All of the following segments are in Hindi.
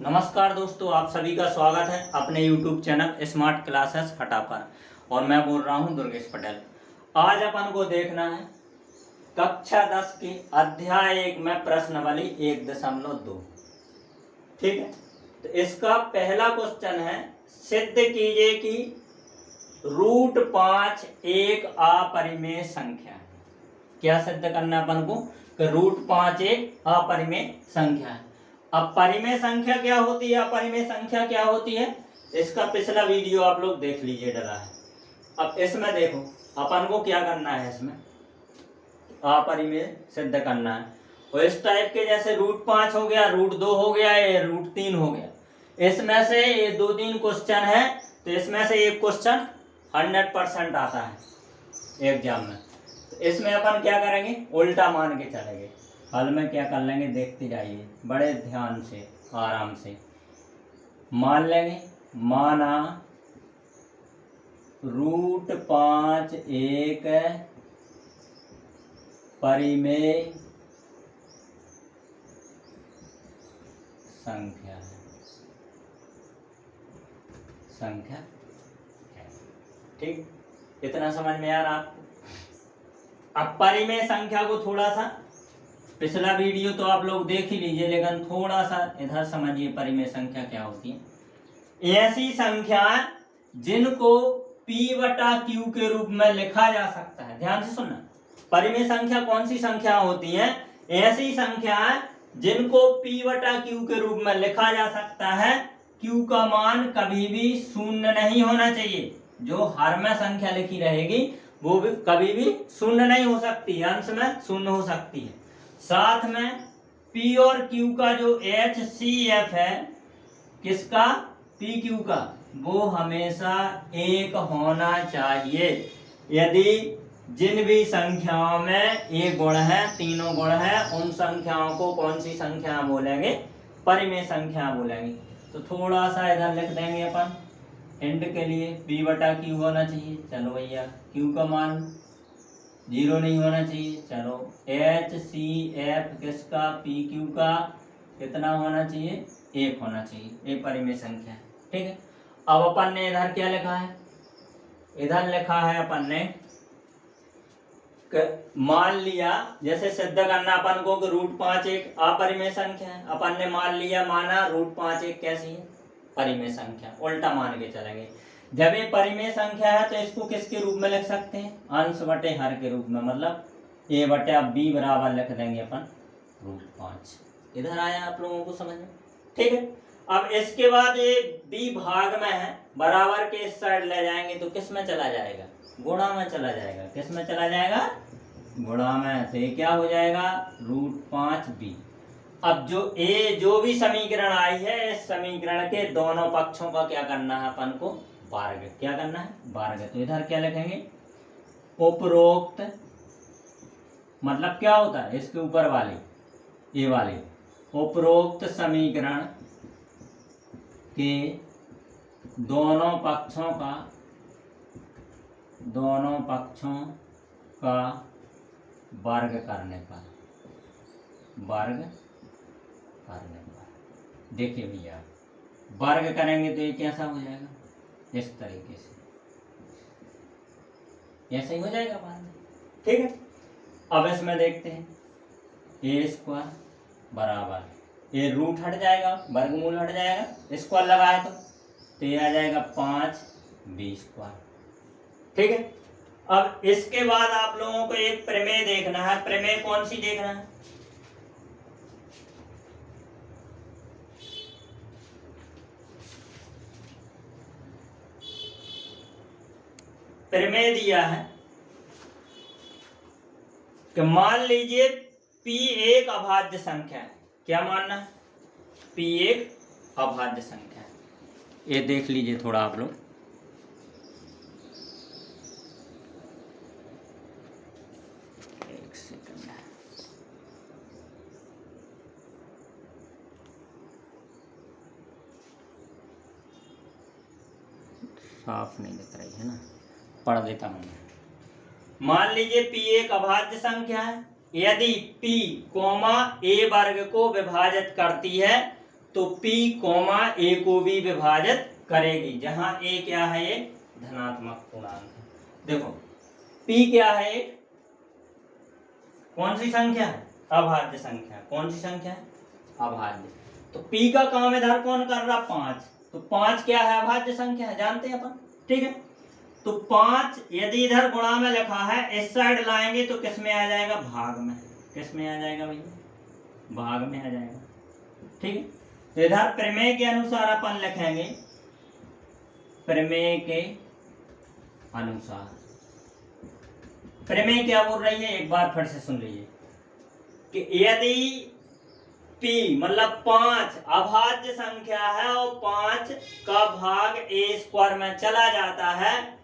नमस्कार दोस्तों, आप सभी का स्वागत है अपने YouTube चैनल स्मार्ट क्लासेस हटा पर। और मैं बोल रहा हूं दुर्गेश पटेल। आज अपन को देखना है कक्षा 10 के अध्याय 1 में प्रश्नावली 1.2। ठीक है, तो इसका पहला क्वेश्चन है, सिद्ध कीजिए कि √5 एक अपरिमेय संख्या है। क्या सिद्ध करना है अपन को कि √5 एक अपरिमेय संख्या है। अब परिमेय संख्या क्या होती है, अपरिमेय संख्या क्या होती है, इसका पिछला वीडियो आप लोग देख लीजिए, डला है। अब इसमें देखो अपन को क्या करना है, इसमें अपरिमेय सिद्ध करना है। और इस टाइप के जैसे √5 हो गया, √2 हो गया, ये √3 हो गया, इसमें से ये 2-3 क्वेश्चन है, तो इसमें से एक क्वेश्चन 100% आता है एग्जाम में। तो इसमें अपन क्या करेंगे, उल्टा मान के चलेंगे। हल में क्या कर लेंगे, देखते जाइए बड़े ध्यान से, आराम से मान लेंगे। माना √5 एक परिमेय संख्या है। ठीक, इतना समझ में आ रहा आपको। अब परिमेय संख्या को थोड़ा सा, पिछला वीडियो तो आप लोग देख ही लीजिए, लेकिन थोड़ा सा इधर समझिए परिमेय संख्या क्या होती है। ऐसी संख्या जिनको P/Q के रूप में लिखा जा सकता है। ध्यान से सुनना, परिमेय संख्या कौन सी संख्या होती है, ऐसी संख्या जिनको P/Q के रूप में लिखा जा सकता है। Q का मान कभी भी शून्य नहीं होना चाहिए। जो हर में संख्या लिखी रहेगी वो भी कभी भी शून्य नहीं हो सकती, अंश में शून्य हो सकती है। साथ में P और Q का जो HCF है, किसका, PQ का, वो हमेशा एक होना चाहिए। यदि जिन भी संख्याओं में ये गुण है, तीनों गुण है, उन संख्याओं को कौन सी संख्या बोलेंगे, परिमेय संख्या बोलेंगे। तो थोड़ा सा इधर लिख देंगे अपन एंड के लिए, P/Q होना चाहिए। चलो भैया, Q का मान 0 नहीं होना चाहिए। चलो HCF किसका, PQ का कितना होना चाहिए, 1 होना चाहिए। एक परिमेय संख्या है। ठीक है, अब अपन ने इधर क्या लिखा है, इधर लिखा है अपन ने मान लिया, जैसे सिद्ध करना अपन को कि √5 एक अपरिमेय संख्या है। अपन ने मान लिया, माना √5 एक कैसी है, परिमेय संख्या। उल्टा मान के चलेंगे। जब ये परिमेय संख्या है तो इसको किसके रूप में लिख सकते हैं, अंश बटे हर के रूप में, मतलब A/B बराबर लिख देंगे अपन √5। इधर आया आप लोगों को समझ में। ठीक है, अब इसके बाद ये B भाग में है, बराबर के इस साइड ले जाएंगे तो किस में चला जाएगा, गुणा में चला जाएगा। किस में चला जाएगा, गुणा में। तो ये क्या हो जाएगा, √5B। अब जो भी समीकरण आई है, इस समीकरण के दोनों पक्षों का क्या करना है अपन को, वर्ग। क्या करना है, वर्ग। तो इधर क्या लिखेंगे, उपरोक्त, मतलब क्या होता है, इसके ऊपर वाले, ये वाले उपरोक्त समीकरण के दोनों पक्षों का वर्ग करने पर, देखिए भैया, वर्ग करेंगे तो ये कैसा हो जाएगा, इस तरीके से, ऐसा ही हो जाएगा बाद में। ठीक है, अब इसमें देखते हैं, A² बराबर, ये रूट हट जाएगा, वर्गमूल हट जाएगा, स्क्वायर लगाए तो ये आ जाएगा 5B²। ठीक है, अब इसके बाद आप लोगों को एक प्रमेय देखना है। प्रमेय कौन सी देखना है, प्रमेय दिया है कि मान लीजिए P एक अभाज्य संख्या है। क्या मानना है, P एक अभाज्य संख्या है। ये देख लीजिए थोड़ा आप लोग, एक सेकंड, साफ नहीं दिख रही है ना, पढ़ देता हूं। मान लीजिए P एक अभाज्य संख्या है। यदि P, A वर्ग को विभाजित करती है तो P कॉमा A को भी विभाजित करेगी, जहां A क्या है, ये धनात्मक पूर्णांक है। देखो P क्या है, कौन सी संख्या है, अभाज्य संख्या। कौन सी संख्या है, अभाज्य। तो P का काम इधर कौन कर रहा, 5। तो 5 क्या है, अभाज्य संख्या है, जानते हैं अपन, ठीक है। तो 5 यदि इधर गुणा में लिखा है, इस साइड लाएंगे तो किस में आ जाएगा, भाग में। किस में आ जाएगा भैया, भाग में आ जाएगा, ठीक है। तो इधर प्रमेय के अनुसार अपन लिखेंगे, प्रमेय के अनुसार। प्रमेय क्या बोल रही है, एक बार फिर से सुन लीजिए कि यदि P मतलब 5 अभाज्य संख्या है और 5 का भाग A स्क्वायर में चला जाता है,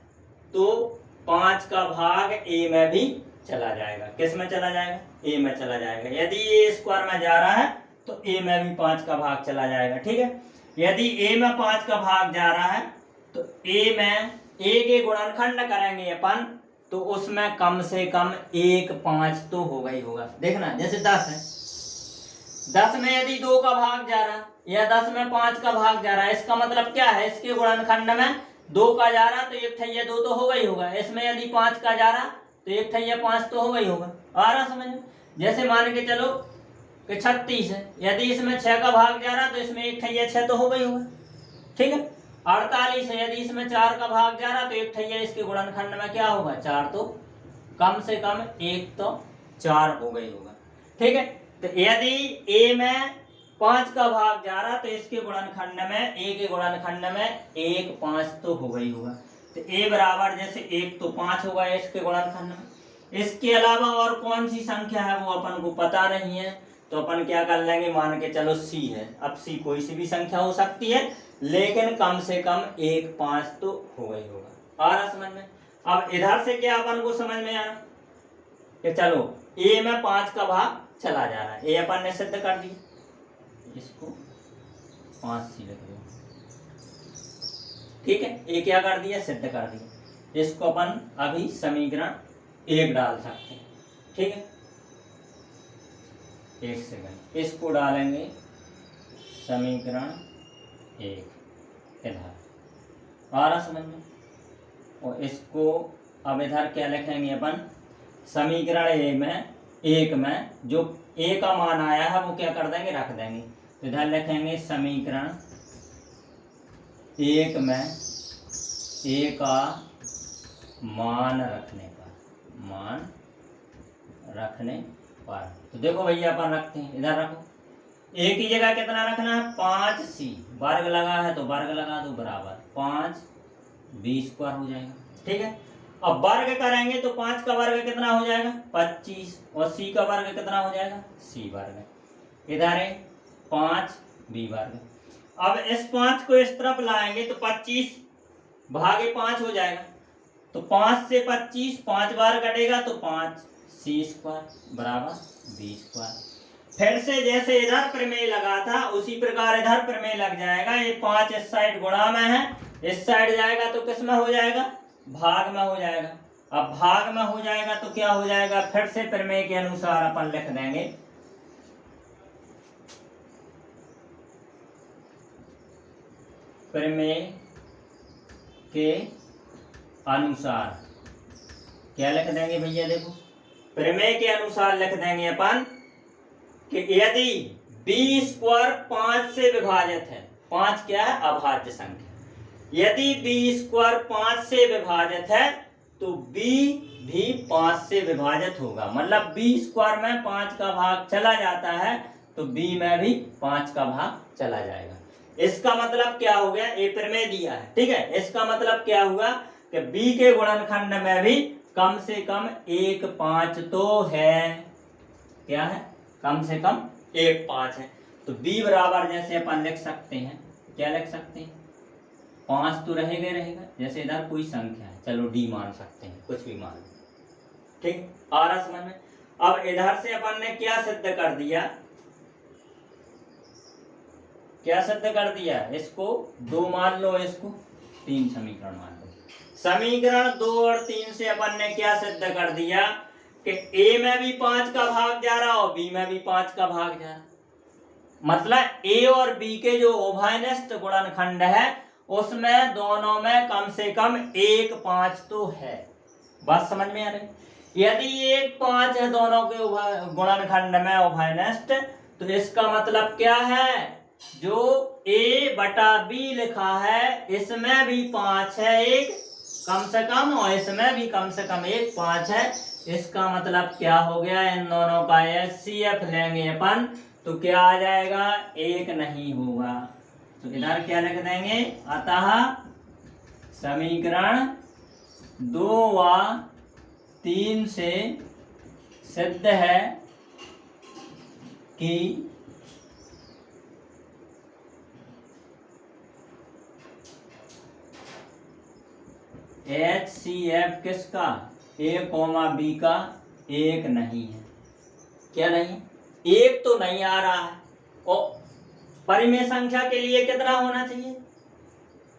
तो 5 का भाग A में भी चला जाएगा। किस में चला जाएगा, A में चला जाएगा। यदि A स्क्वायर में जा रहा है तो A में भी 5 का भाग चला जाएगा, ठीक है। यदि A में 5 का भाग जा रहा है तो A में A के गुणनखंड करेंगे अपन, तो उसमें कम से कम 1 5 तो होगा ही होगा। देखना जैसे 10 है, 10 में यदि 2 का भाग जा रहा या 10 में 5 का भाग जा रहा है, इसका मतलब क्या है, इसके गुणनखंड में 2 का जा रहा तो 1 ठैया 2 तो होगा ही होगा। इसमें यदि 5 का जा रहा तो 1 ठैया 5 तो होगा ही होगा। आ रहा समझ में। जैसे मान के चलो कि 36 है, यदि इसमें 6 का भाग जा रहा तो इसमें 1 ठैया 6 तो होगा ही होगा, ठीक है। 48 है, यदि इसमें 4 का भाग जा रहा तो 1 ठैया इसके गुणनखंड में क्या होगा, 4 तो कम से कम 1 तो 4 होगा ही होगा, ठीक है। तो यदि A में 5 का भाग जा रहा तो इसके गुणनखंड में, A के गुणनखंड में 1 5 तो होगा ही होगा। तो A बराबर जैसे 1 तो 5 होगा इसके गुणनखंड में। इसके अलावा और कौन सी संख्या है वो अपन को पता नहीं है, तो अपन क्या कर लेंगे, मान के चलो C है। अब C कोई सी भी संख्या हो सकती है, लेकिन कम से कम 1 5 तो होगा ही होगा। आ रहा समझ में। अब इधर से क्या अपन को समझ में आना कि चलो A में 5 का भाग चला जा रहा है, ये अपन ने सिद्ध कर दिया, इसको 5 लिख दो, ठीक है। ये क्या कर दिया, सिद्ध कर दिया। इसको अपन अभी समीकरण 1 डाल सकते हैं, ठीक है। 1 सेकंड, इसको डालेंगे समीकरण 1 इधर, आ रहा समझ में। और इसको अब इधर क्या लिखेंगे अपन, समीकरण 1 में जो A का मान आया है वो क्या कर देंगे, रख देंगे। तो इधर लिखेंगे समीकरण 1 में A का मान रखने पर, तो देखो भैया अपन रखते हैं, इधर रखो। A की जगह कितना रखना है, 5C, वर्ग लगा है तो वर्ग लगा दो, बराबर 5B स्क्वायर हो जाएगा, ठीक है। अब वर्ग करेंगे तो 5 का वर्ग कितना हो जाएगा, 25, और C का वर्ग कितना हो जाएगा, C वर्ग। इधर है 5B वर्ग। अब इस 5 को इस तरफ लाएंगे तो 25 भागे 5 हो जाएगा, तो 5 से 25 5 बार कटेगा तो 5C स्क्वायर बराबर B स्क्वायर। फिर से जैसे इधर प्रमेय लगा था उसी प्रकार इधर प्रमेय लग जाएगा। ये 5 इस साइड गुणा में है, इस साइड जाएगा तो किस में हो जाएगा, भाग में हो जाएगा। अब भाग में हो जाएगा तो क्या हो जाएगा, फिर से प्रमेय के अनुसार अपन लिख देंगे, प्रमेय के अनुसार क्या लिख देंगे भैया, देखो प्रमेय के अनुसार लिख देंगे अपन कि यदि B स्क्वायर 5 से विभाजित है, 5 क्या है, अभाज्य संख्या, यदि B स्क्वायर 5 से विभाजित है तो B भी 5 से विभाजित होगा। मतलब B स्क्वायर में 5 का भाग चला जाता है तो B में भी 5 का भाग चला जाएगा। इसका मतलब क्या हो गया, ये प्रमेय दिया है, ठीक है। इसका मतलब क्या हुआ कि B के गुणनखंड में भी कम से कम 1 5 तो है, क्या है, कम से कम 1 5 है। तो B बराबर जैसे अपन लिख सकते हैं, क्या लिख सकते हैं, 5 तो रहेगा, जैसे इधर कोई संख्या है, चलो D मान सकते हैं, कुछ भी मान, ठीक, आ रहा समझ में। अब इधर से अपन ने क्या सिद्ध कर दिया, क्या सिद्ध कर दिया, इसको 2 मान लो, इसको 3 समीकरण मान लो। समीकरण 2 और 3 से अपन ने क्या सिद्ध कर दिया कि A में भी 5 का भाग जा रहा और B में भी 5 का भाग जा रहा, मतलब ए और बी के जो उभयनिष्ठ गुणनखंड है उसमें दोनों में कम से कम 1 5 तो है। बात समझ में आ रही? यदि 1 5 है दोनों के गुणनखंड में उभयनिष्ठ, तो इसका मतलब क्या है, जो a बटा b लिखा है इसमें भी 5 है, एक कम से कम, और इसमें भी कम से कम 1 5 है। इसका मतलब क्या हो गया, इन दोनों का HCF लेंगे अपन तो क्या आ जाएगा, 1 नहीं होगा। तो इधर क्या लिख देंगे, अतः समीकरण 2 व 3 से सिद्ध है कि HCF किसका, A, B का 1 नहीं है। क्या नहीं, 1 तो नहीं आ रहा है। और परिमेय संख्या के लिए कितना होना चाहिए,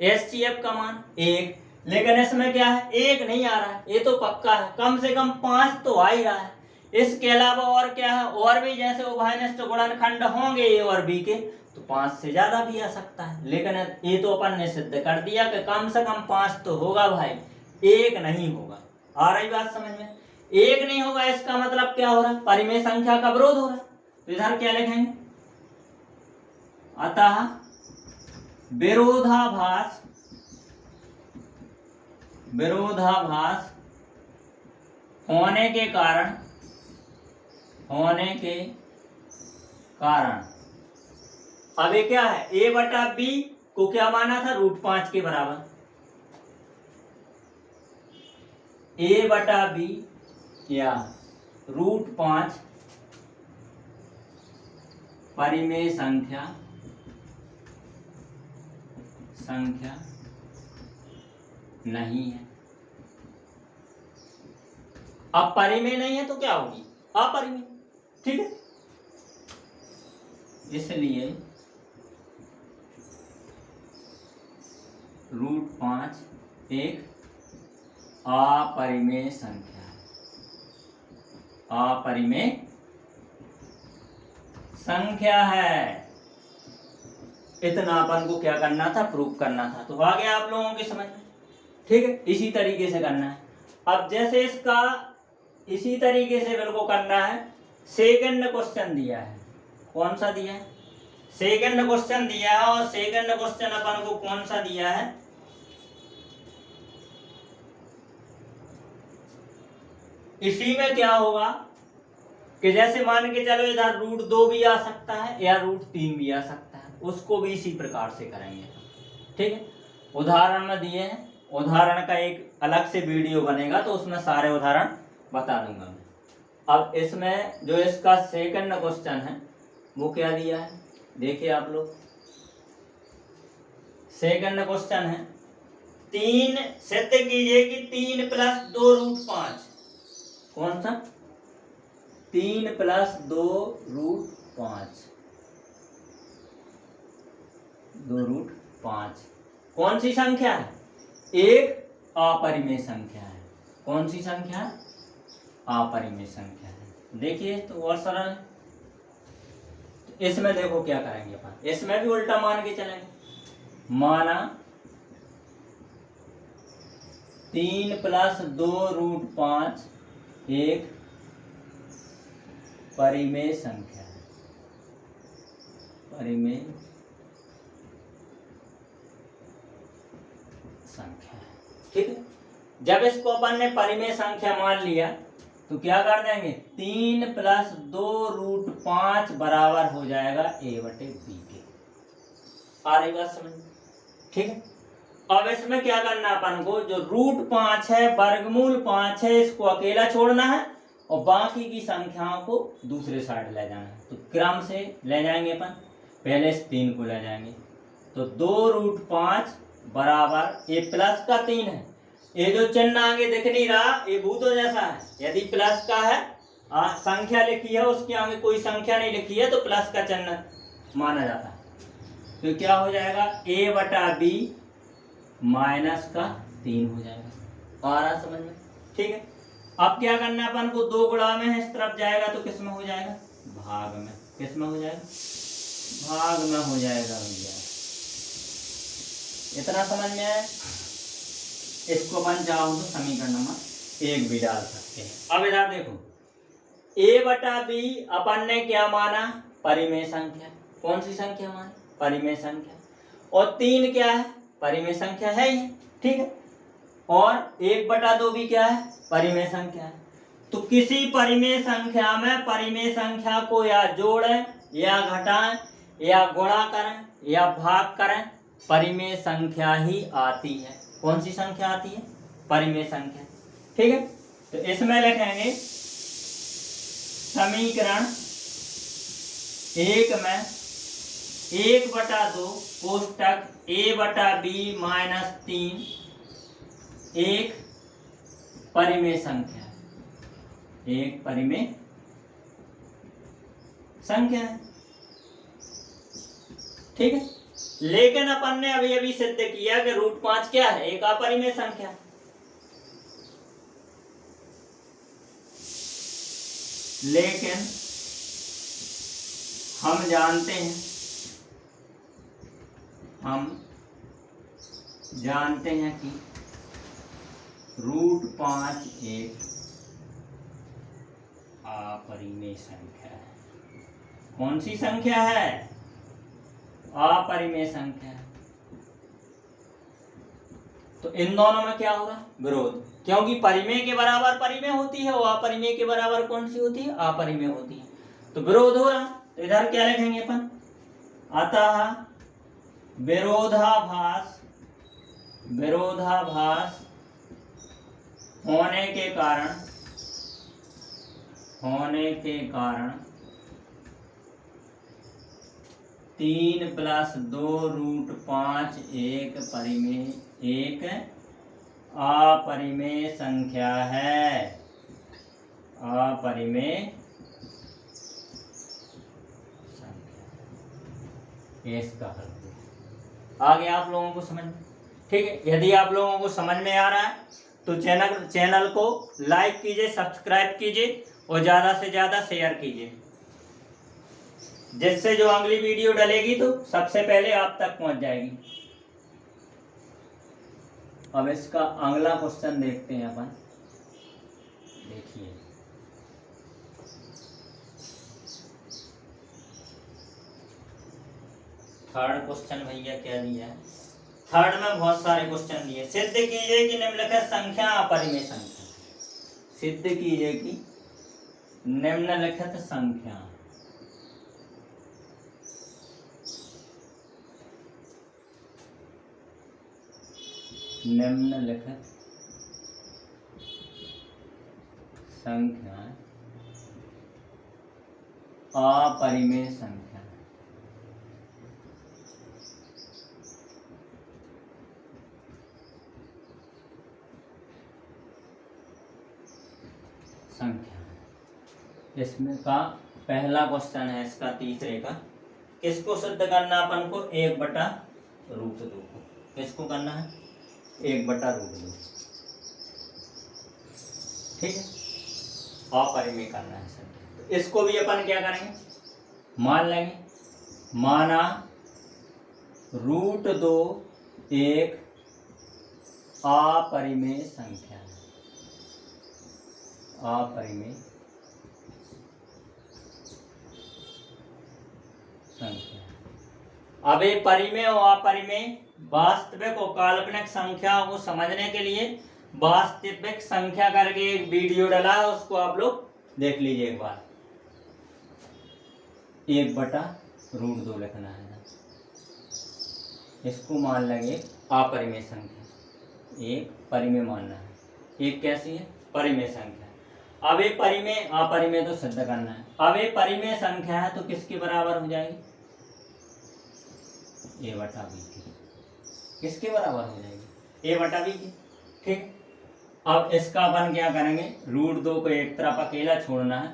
HCF का मान 1, लेकिन इसमें क्या है, 1 नहीं आ रहा है, ये तो पक्का है। कम से कम 5 तो आ ही रहा है। इसके अलावा और क्या है, और भी जैसे उभयनिष्ठ गुणनखंड होंगे A और B के, तो 5 से ज्यादा भी आ सकता है। लेकिन ये तो अपन ने सिद्ध कर दिया कि कम से कम 5 तो होगा भाई, 1 नहीं होगा। आ रही बात समझ में? 1 नहीं होगा, इसका मतलब क्या हो रहा है, परिमेय संख्या का विरोध हो रहा है। तो इधर क्या लिखेंगे, अतः विरोधाभास होने के कारण अब ये क्या है, a बटा b को क्या माना था, √5 के बराबर। a बटा b या √5 परिमेय संख्या नहीं है। अब परिमेय नहीं है तो क्या होगी, अपरिमेय। ठीक है, इसलिए √5 एक अपरिमेय संख्या है, अपरिमेय संख्या है। इतना अपन को क्या करना था, प्रूफ करना था। तो आ गया आप लोगों की समझ में? ठीक है, इसी तरीके से करना है। अब जैसे इसका इसी तरीके से बिल्कुल करना है। सेकंड क्वेश्चन दिया है, कौन सा दिया है, सेकंड क्वेश्चन दिया है। और सेकंड क्वेश्चन अपन को कौन सा दिया है, इसी में क्या होगा कि जैसे मान के चलो इधर √2 भी आ सकता है या √3 भी आ सकता है, उसको भी इसी प्रकार से करेंगे। ठीक है, उदाहरण में दिए हैं, उदाहरण का एक अलग से वीडियो बनेगा तो उसमें सारे उदाहरण बता दूंगा मैं। अब इसमें जो इसका सेकंड क्वेश्चन है वो क्या दिया है, देखिए आप लोग। सेकंड क्वेश्चन है, 3 सिद्ध कीजिए कि 3 + 2 √5, कौन सा, 3 + 2 √5, 2 √5 कौन सी संख्या है, एक अपरिमेय संख्या है। कौन सी संख्या है, अपरिमेय संख्या है। देखिए तो और सरल है। इसमें देखो क्या करेंगे अपन, इसमें भी उल्टा मान के चलेंगे। माना 3 + 2 √5 एक परिमेय संख्या है, परिमेय संख्या है। ठीक है, जब इसको अपन ने परिमेय संख्या मान लिया तो क्या कर देंगे, 3 + 2 √5 बराबर हो जाएगा a/b के। आ रही बात समझ? ठीक है, अब इसमें क्या करना अपन को, जो √5 है, वर्गमूल 5 है, इसको अकेला छोड़ना है और बाकी की संख्याओं को दूसरे साइड ले जाना है। तो क्रम से ले जाएंगे अपन, पहले इस 3 को ले जाएंगे तो 2 √5 बराबर, ये प्लस का 3 है, ये जो चिन्ह आगे दिख नहीं रहा ये भूतों जैसा है। यदि प्लस का है, संख्या लिखी है, उसके आगे कोई संख्या नहीं लिखी है तो प्लस का चिन्ह माना जाता है। तो क्या हो जाएगा, a/b -3 हो जाएगा। आ रहा समझ में? ठीक है, अब क्या करना है अपन को, 2 गुणा में है, इस तरफ जाएगा तो किस में हो जाएगा, भाग में। किस में हो जाएगा, भाग में हो जाएगा भैया। इतना समझ में आया। इसको अपन चाहो तो समीकरण नंबर 1 भी डाल सकते हैं। अब इधर देखो, a बटा b अपन ने क्या माना, परिमेय संख्या। कौन सी संख्या मानी, परिमेय संख्या। और 3 क्या है, परिमेय संख्या है ही, ठीक है। और 1 बटा 2 भी क्या है, परिमेय संख्या है। तो किसी परिमेय संख्या में परिमेय संख्या को या जोड़ें या घटाएं या गुणा करें या भाग करें, परिमेय संख्या ही आती है। कौन सी संख्या आती है, परिमेय संख्या, ठीक है। तो इसमें लिखेंगे समीकरण 1 में 1 बटा 2 कोष्टक a बटा b माइनस 3 एक परिमेय संख्या है, एक परिमेय संख्या है, ठीक है। लेकिन अपन ने अभी अभी सिद्ध किया कि √5 क्या है, एक अपरिमेय संख्या। लेकिन हम जानते हैं कि √5 एक अपरिमेय संख्या है। कौन सी संख्या है, अपरिमेय संख्या है। तो इन दोनों में क्या होगा, विरोध, क्योंकि परिमेय के बराबर परिमेय होती है और अपरिमेय के बराबर कौन सी होती है, अपरिमेय होती है। तो विरोध हो रहा। तो इधर क्या लिखेंगे अपन, अतः विरोधाभास होने के कारण 3 + 2 √5 एक अपरिमेय संख्या है, अपरिमेय संख्या। इसका हल आ गया आप लोगों को समझ में, ठीक है। यदि आप लोगों को समझ में आ रहा है तो चैनल को लाइक कीजिए, सब्सक्राइब कीजिए और ज़्यादा से ज़्यादा शेयर कीजिए, जिससे जो अगली वीडियो डलेगी तो सबसे पहले आप तक पहुंच जाएगी। अब इसका अगला क्वेश्चन देखते हैं अपन। देखिए, थर्ड क्वेश्चन भैया क्या दिया है। थर्ड में बहुत सारे क्वेश्चन दिए। सिद्ध कीजिए कि निम्नलिखित संख्या अपरिमेय संख्या। सिद्ध कीजिए कि निम्नलिखित संख्या अपरिमेय संख्या। इसमें का पहला क्वेश्चन है, इसका तीसरे का, किसको सिद्ध करना अपन को, 1 बटा √2 को। किसको करना है, 1 बटा √2, ठीक है। अपरिमेय करना है सर। तो इसको भी अपन क्या करेंगे, मान लेंगे। माना √2 एक अपरिमेय संख्या है, अपरिमेय संख्या। अब ये परिमेय और अपरिमेय, वास्तविक और काल्पनिक संख्याओं को समझने के लिए वास्तविक संख्या करके एक वीडियो डाला है, उसको आप लोग देख लीजिए एक बार। 1 बटा √2 लिखना है, इसको मान लेंगे अपरिमेय संख्या, एक परिमेय मानना है, एक कैसी है, परिमेय संख्या। अब ये परिमेय अपरिमेय तो सिद्ध करना है। अब ये परिमेय संख्या है तो किसके बराबर हो जाएगी, a बटा b की। किसके बराबर हो जाएगी, a बटा b की, ठीक। अब इसका अपन क्या करेंगे, √2 को एक तरफ अकेला छोड़ना है,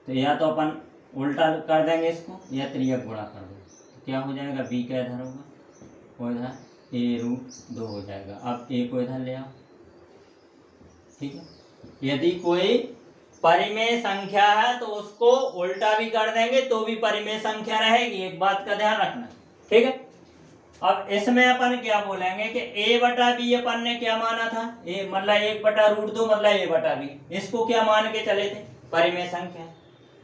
तो या तो अपन उल्टा कर देंगे इसको, या त्रियक गुणा कर दो, तो क्या हो जाएगा, b का इधर होगा, वो इधर a√2 हो जाएगा। अब a को इधर ले आओ, ठीक है। यदि कोई परिमेय संख्या है तो उसको उल्टा भी कर देंगे तो भी परिमेय संख्या रहेगी, एक बात का ध्यान रखना, ठीक है। अब इसमें अपन क्या बोलेंगे कि a बटा बी अपन ने क्या माना था, a मतलब 1/√2 मतलब a बटा बी, इसको क्या मान के चले थे, परिमेय संख्या,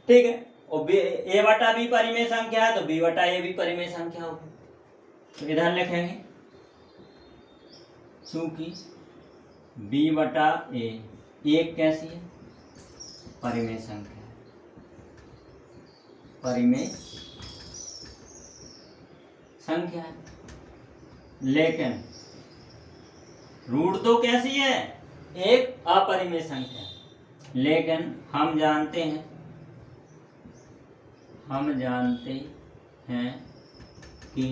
ठीक है। और a बटा बी परिमेय संख्या है तो b बटा a भी परिमेय संख्या होगी, तो इधर लिखेंगे चूंकि b बटा a एक कैसी है, परिमेय संख्या है, परिमेय संख्या है। लेकिन √2 कैसी है, एक अपरिमेय संख्या, लेकिन हम जानते हैं कि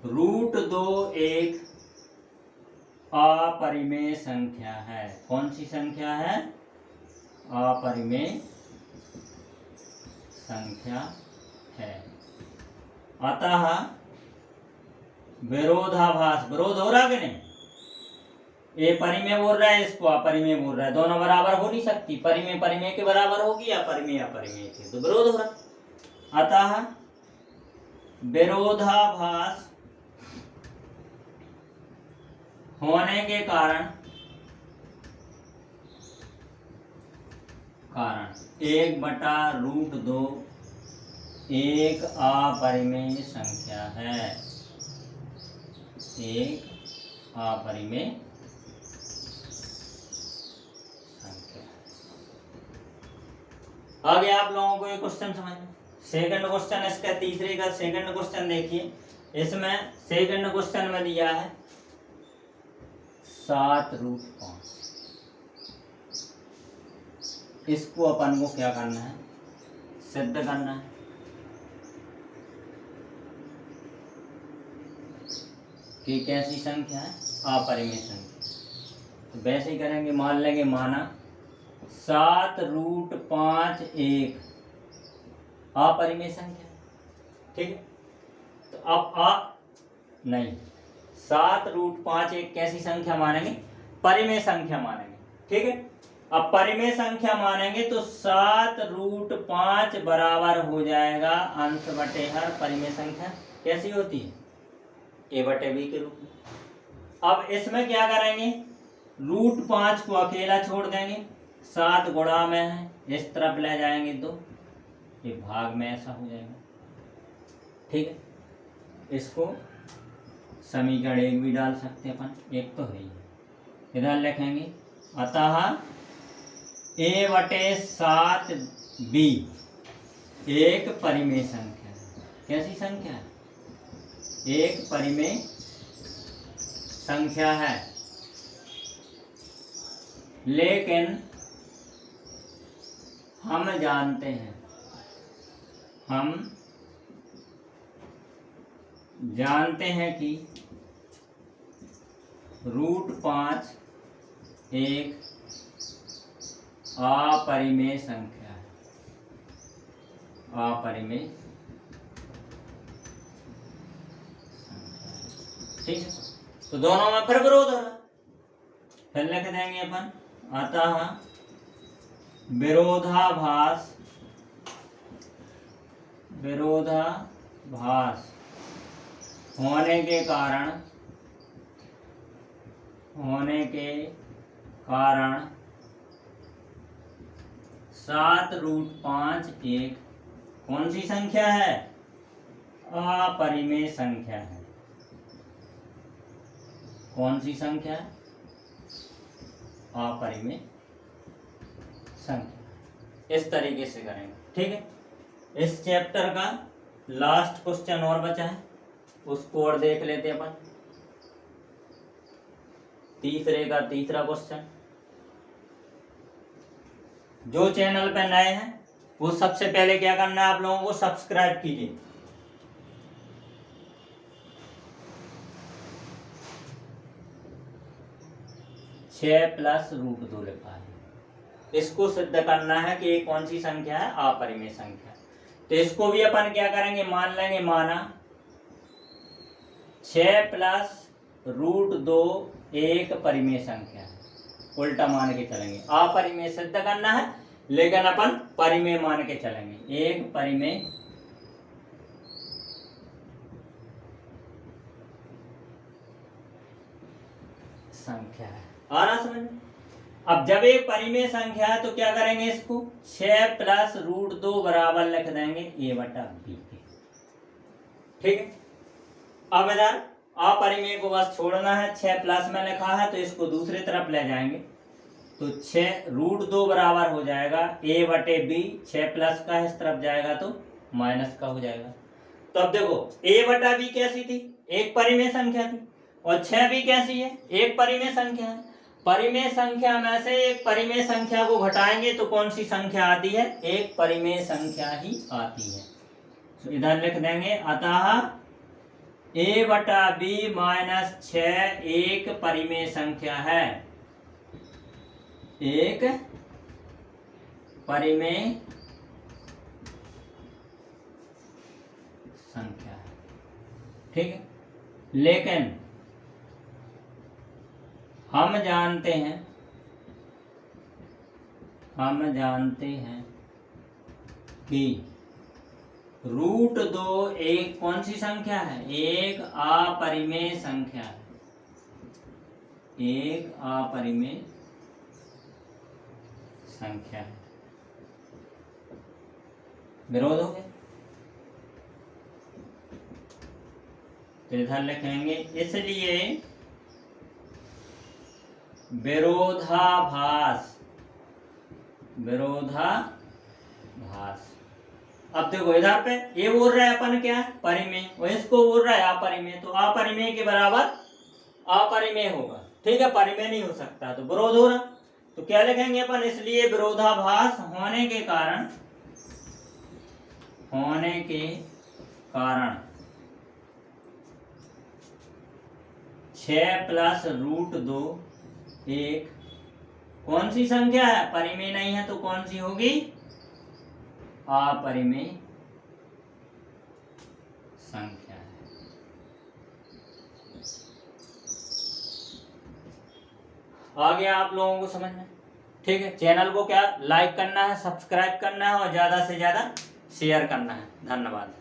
√2 एक अपरिमेय संख्या है। कौन सी संख्या है, अपरिमेय संख्या है। अतः विरोधाभास, विरोध हो रहा कि नहीं, ये परिमेय बोल रहा है इसको अपरिमेय बोल रहा है, दोनों बराबर हो नहीं सकती, परिमेय परिमेय के बराबर होगी या परिमेय अपरिमेय के, तो विरोध हो रहा। अतः विरोधाभास होने के कारण 1/√2 एक अपरिमेय संख्या है, एक अपरिमेय संख्या। आगे आप लोगों को ये क्वेश्चन समझ में, सेकंड क्वेश्चन इसका, तीसरे का सेकंड क्वेश्चन देखिए। इसमें सेकंड क्वेश्चन में दिया है 7√5, इसको अपन को क्या करना है, सिद्ध करना है। कि कैसी संख्या है, अपरिमेय संख्या। तो वैसे ही करेंगे, मान लेंगे माना 7√5 एक अपरिमेय संख्या, ठीक है। तो अब नहीं, 7√5 एक कैसी संख्या मानेंगे, परिमेय संख्या मानेंगे, ठीक है। अब परिमेय संख्या मानेंगे तो 7√5 बराबर हो जाएगा अंश बटे हर परिमेय संख्या, कैसी होती है, a बटे b के रूप में। अब इसमें क्या करेंगे, √5 को अकेला छोड़ देंगे, 7 गुणा में है, इस तरफ ले जाएंगे तो ये भाग में ऐसा हो जाएगा, ठीक है। इसको समीकरण 1 भी डाल सकते हैं अपन, एक तो है ही, इधर लिखेंगे अतः a/7b एक परिमेय संख्या है, कैसी संख्या है, एक परिमेय संख्या है। लेकिन हम जानते हैं कि √5 एक अपरिमेय संख्या है, अपरिमेय संख्या, ठीक है। तो दोनों में फिर विरोध हो रहा, फिर लिख देंगे अपन अतः विरोधाभास होने के कारण 7√5 एक कौन सी संख्या है, अपरिमेय संख्या है। कौन सी संख्या है, अपरिमेय संख्या। इस तरीके से करेंगे, ठीक है। इस चैप्टर का लास्ट क्वेश्चन और बचा है, उसको और देख लेते हैं अपन। तीसरे का तीसरा क्वेश्चन, जो चैनल पे नए हैं वो सबसे पहले क्या करना है, आप लोगों को सब्सक्राइब कीजिए। +√2 लिखा है, इसको सिद्ध करना है कि ये कौन सी संख्या है, अपरिमेय संख्या। तो इसको भी अपन क्या करेंगे, मान लेंगे माना 6 + √2 एक परिमेय संख्या है, उल्टा मान के चलेंगे। अपरिमेय सिद्ध करना है लेकिन अपन परिमेय मान के चलेंगे। एक परिमेय संख्या है। आ रहा समझ में? अब जब एक परिमेय संख्या है तो क्या करेंगे, इसको 6 प्लस रूट 2 बराबर लिख देंगे a बटा b के। ठीक है, अब इधर अपरिमेय को बस छोड़ना है, 6 प्लस में लिखा है तो इसको दूसरी तरफ ले जाएंगे तो 6 रूट 2 बराबर हो जाएगा a बटे b। 6 प्लस का इस तरफ जाएगा तो माइनस का हो जाएगा। तो अब देखो a बटा b कैसी थी, एक परिमेय संख्या थी, और 6 भी कैसी है, एक परिमेय संख्या है। परिमेय संख्या में से एक परिमेय संख्या को घटाएंगे तो कौन सी संख्या आती है, एक परिमेय संख्या ही आती है। तो इधर लिख देंगे अतः a बटा b माइनस 6 एक परिमेय संख्या है, एक परिमेय संख्या है। ठीक है, लेकिन हम जानते हैं कि रूट 2 एक कौन सी संख्या है, एक अपरिमेय संख्या है, एक अपरिमेय संख्या है। विरोध हो गया तो इधर लिखेंगे इसलिए विरोधाभास। अब देखो इधर पे ये बोल रहा है अपन क्या है, परिमेय, और इसको बोल रहा है अपरिमेय, तो अपरिमेय के बराबर अपरिमेय होगा। ठीक है, परिमेय नहीं हो सकता तो विरोध हो रहा, तो क्या लिखेंगे अपन, इसलिए विरोधाभास होने के कारण 6 प्लस रूट 2 एक कौन सी संख्या है, परिमेय नहीं है तो कौन सी होगी, अपरिमेय संख्या है। आ गया आप लोगों को समझ में? ठीक है, चैनल को क्या लाइक करना है, सब्सक्राइब करना है और ज्यादा से ज्यादा शेयर करना है। धन्यवाद।